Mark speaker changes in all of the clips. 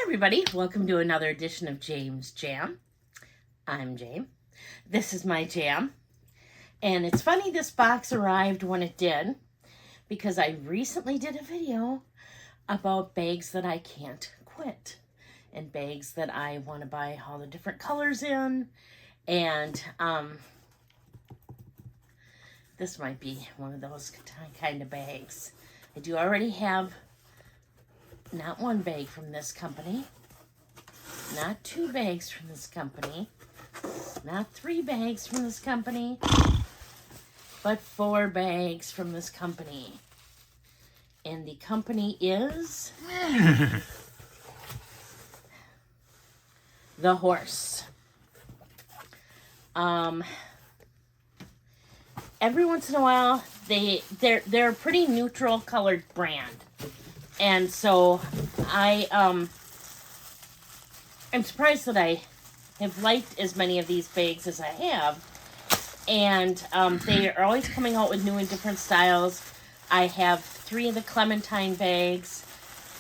Speaker 1: Everybody, welcome to another edition of James Jam. I'm Jame. This is my jam. And it's funny this box arrived when it did, because I recently did a video about bags that I can't quit and bags that I want to buy all the different colors in. And this might be one of those kind of bags. I do already have not one bag from this company, not two bags from this company, not three bags from this company, but 4 bags from this company. And the company is The Horse. Every once in a while, they're a pretty neutral colored brand. And so I'm surprised that I have liked as many of these bags as I have. And they are always coming out with new and different styles. I have 3 of the Clementine bags,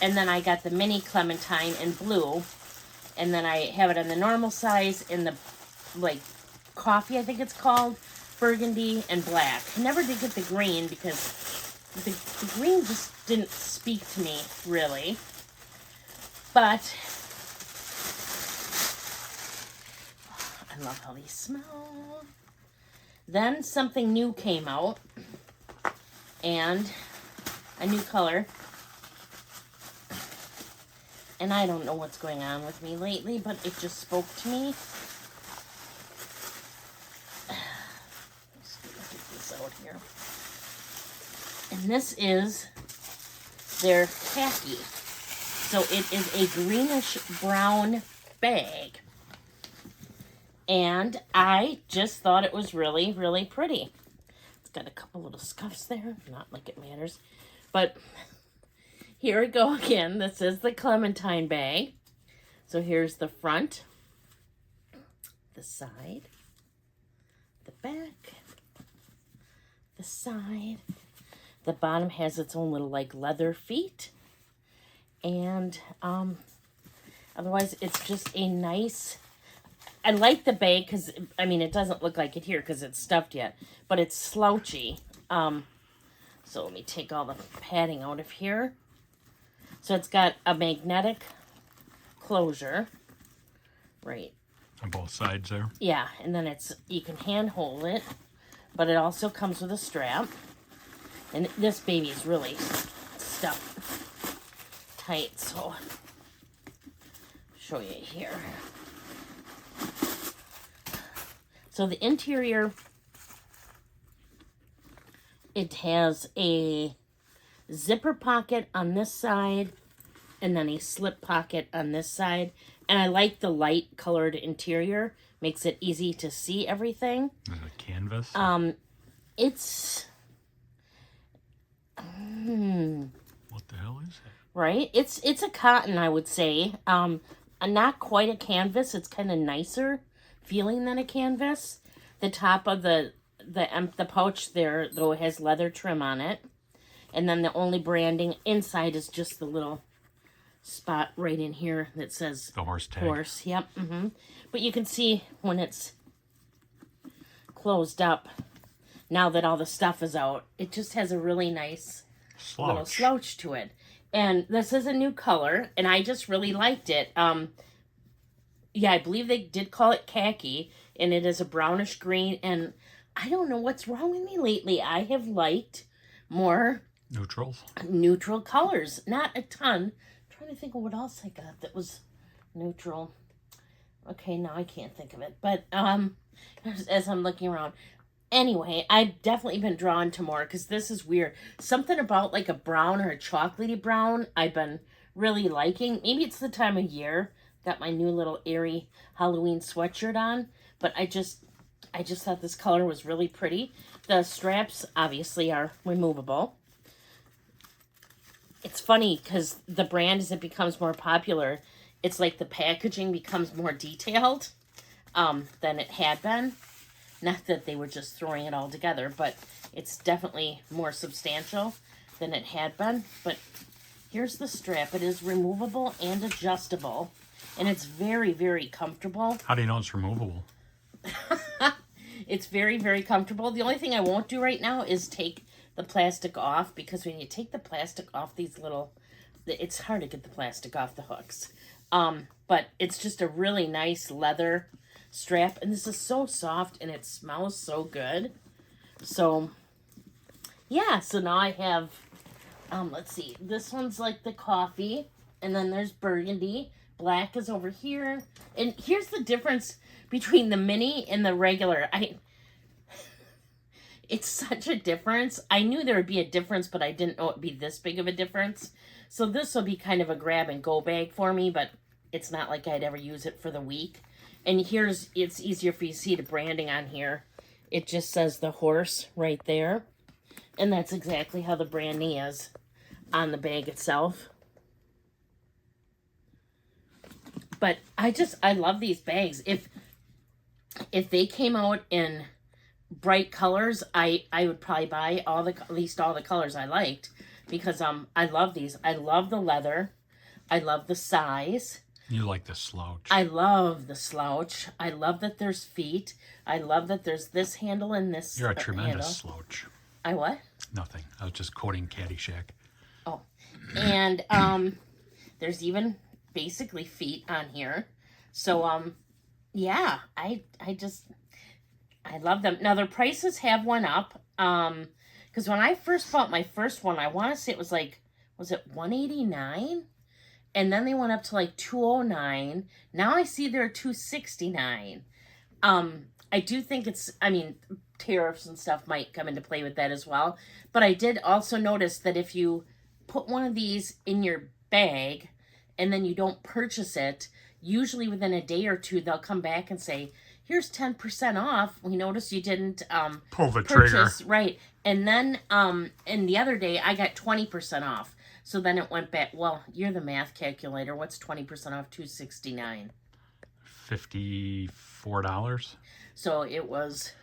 Speaker 1: and then I got the mini Clementine in blue. And then I have it in the normal size, in the, like, coffee, I think it's called, burgundy, and black. I never did get the green because the green just didn't speak to me, really. But I love how these smell. Then something new came out, and a new color. And I don't know what's going on with me lately, but it just spoke to me. Let's get this out here. And this is their khaki. So it is a greenish brown bag. And I just thought it was really, really pretty. It's got a couple little scuffs there. Not like it matters. But here we go again. This is the Clementine bag. So here's the front, the side, the back, the side. The bottom has its own little, like, leather feet. And otherwise, it's just a nice... I like the bag because, I mean, it doesn't look like it here because it's stuffed yet. But it's slouchy. So let me take all the padding out of here. So it's got a magnetic closure. Right.
Speaker 2: On both sides there?
Speaker 1: Yeah, and then you can hand hold it. But it also comes with a strap. And this baby is really stuffed tight, so I'll show you here. So the interior, it has a zipper pocket on this side and then a slip pocket on this side. And I like the light colored interior. Makes it easy to see everything.
Speaker 2: Is it a canvas?
Speaker 1: It's...
Speaker 2: What the hell is it?
Speaker 1: Right? It's a cotton, I would say. Not quite a canvas. It's kind of nicer feeling than a canvas. The top of the pouch there, though, has leather trim on it. And then the only branding inside is just the little spot right in here that says
Speaker 2: the horse tag.
Speaker 1: Horse, yep. But you can see when it's closed up, now that all the stuff is out, it just has a really nice little slouch to it. And this is a new color, and I just really liked it. Yeah, I believe they did call it khaki, and it is a brownish green, and I don't know what's wrong with me lately. I have liked more neutral colors. Not a ton. I'm trying to think of what else I got that was neutral. Okay, now I can't think of it. But as I'm looking around. Anyway, I've definitely been drawn to more because this is weird. Something about like a brown or a chocolatey brown I've been really liking. Maybe it's the time of year. Got my new little airy Halloween sweatshirt on. But I just thought this color was really pretty. The straps obviously are removable. It's funny because the brand, as it becomes more popular, it's like the packaging becomes more detailed than it had been. Not that they were just throwing it all together, but it's definitely more substantial than it had been. But here's the strap. It is removable and adjustable, and it's very, very comfortable.
Speaker 2: How do you know it's removable?
Speaker 1: It's very, very comfortable. The only thing I won't do right now is take the plastic off, because when you take the plastic off these little, it's hard to get the plastic off the hooks. But it's just a really nice leather strap, and this is so soft and it smells so good. So yeah, so now I have let's see, this one's like the coffee, and then there's burgundy. Black is over here, and here's the difference between the mini and the regular. It's such a difference. I knew there would be a difference, but I didn't know it'd be this big of a difference. So this will be kind of a grab and go bag for me, but it's not like I'd ever use it for the week. And here's, it's easier for you to see the branding on here. It just says the horse right there. And that's exactly how the branding is on the bag itself. But I love these bags. If they came out in bright colors, I would probably buy at least all the colors I liked, because I love these. I love the leather. I love the size.
Speaker 2: You like the slouch.
Speaker 1: I love the slouch. I love that there's feet. I love that there's this handle and this
Speaker 2: You're a tremendous
Speaker 1: handle.
Speaker 2: slouch.
Speaker 1: I what?
Speaker 2: Nothing. I was just quoting Caddyshack.
Speaker 1: Oh. And there's even basically feet on here. So yeah, I love them. Now their prices have went up. Because when I first bought my first one, I want to say it was like, was it $189? And then they went up to like $209. Now I see they're $269. I do think tariffs and stuff might come into play with that as well. But I did also notice that if you put one of these in your bag and then you don't purchase it, usually within a day or two, they'll come back and say, here's 10% off. We noticed you didn't
Speaker 2: pull the
Speaker 1: purchase.
Speaker 2: trigger.
Speaker 1: Right. And then and the other day I got 20% off. So then it went back. Well, you're the math calculator. What's 20% off $269?
Speaker 2: $54.
Speaker 1: So it was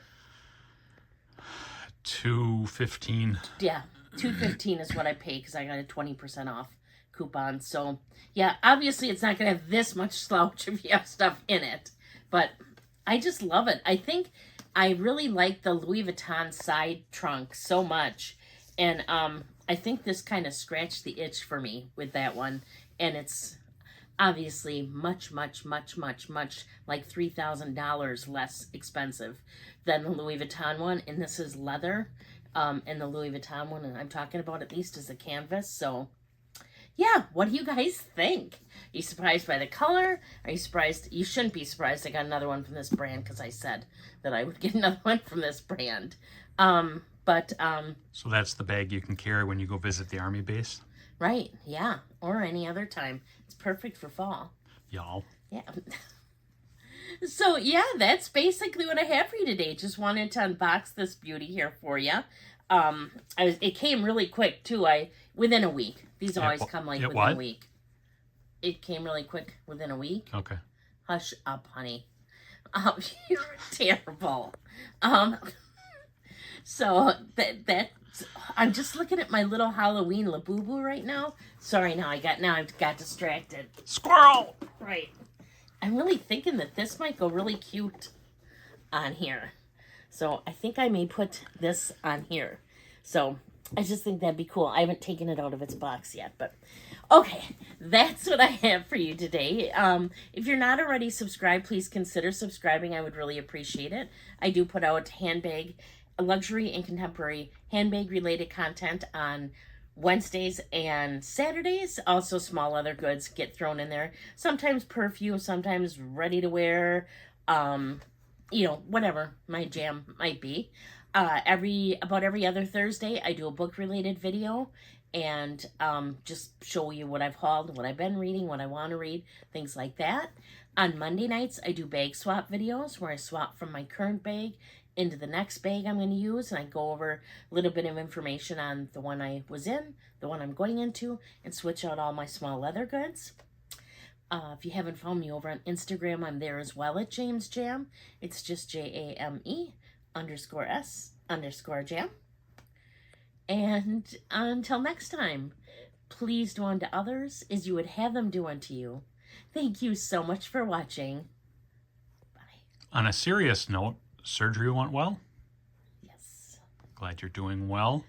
Speaker 2: $215.
Speaker 1: Yeah, $215 is what I paid because I got a 20% off coupon. So yeah, obviously it's not gonna have this much slouch if you have stuff in it, but I just love it. I think I really like the Louis Vuitton side trunk so much, and I think this kind of scratched the itch for me with that one, and it's obviously much, much, much, much, much like $3,000 less expensive than the Louis Vuitton one, and this is leather, and the Louis Vuitton one, and I'm talking about at least as a canvas. So yeah, what do you guys think? Are you surprised by the color? Are you surprised? You shouldn't be surprised I got another one from this brand, because I said that I would get another one from this brand.
Speaker 2: So that's the bag you can carry when you go visit the Army base?
Speaker 1: Right, yeah, or any other time. It's perfect for fall.
Speaker 2: Y'all.
Speaker 1: Yeah. So yeah, that's basically what I have for you today. Just wanted to unbox this beauty here for you. It came really quick too. Within a week. These always come like within a week. It came really quick within a week.
Speaker 2: Okay.
Speaker 1: Hush up, honey. You're terrible. So that's, I'm just looking at my little Halloween Labubu right now. Sorry, now I've got distracted.
Speaker 2: Squirrel!
Speaker 1: Right. I'm really thinking that this might go really cute on here. So I think I may put this on here. So I just think that'd be cool. I haven't taken it out of its box yet, but okay, that's what I have for you today. If you're not already subscribed, please consider subscribing. I would really appreciate it. I do put out luxury and contemporary handbag related content on Wednesdays and Saturdays. Also small leather goods get thrown in there. Sometimes perfume, sometimes ready to wear, whatever my jam might be. About every other Thursday, I do a book related video and just show you what I've hauled, what I've been reading, what I want to read, things like that. On Monday nights, I do bag swap videos where I swap from my current bag into the next bag I'm going to use, and I go over a little bit of information on the one I was in, the one I'm going into, and switch out all my small leather goods. If you haven't found me over on Instagram, I'm there as well at James Jam. It's just Jame. _S_Jam. And until next time, please do unto others as you would have them do unto you. Thank you so much for watching. Bye.
Speaker 2: On a serious note, surgery went well?
Speaker 1: Yes.
Speaker 2: Glad you're doing well.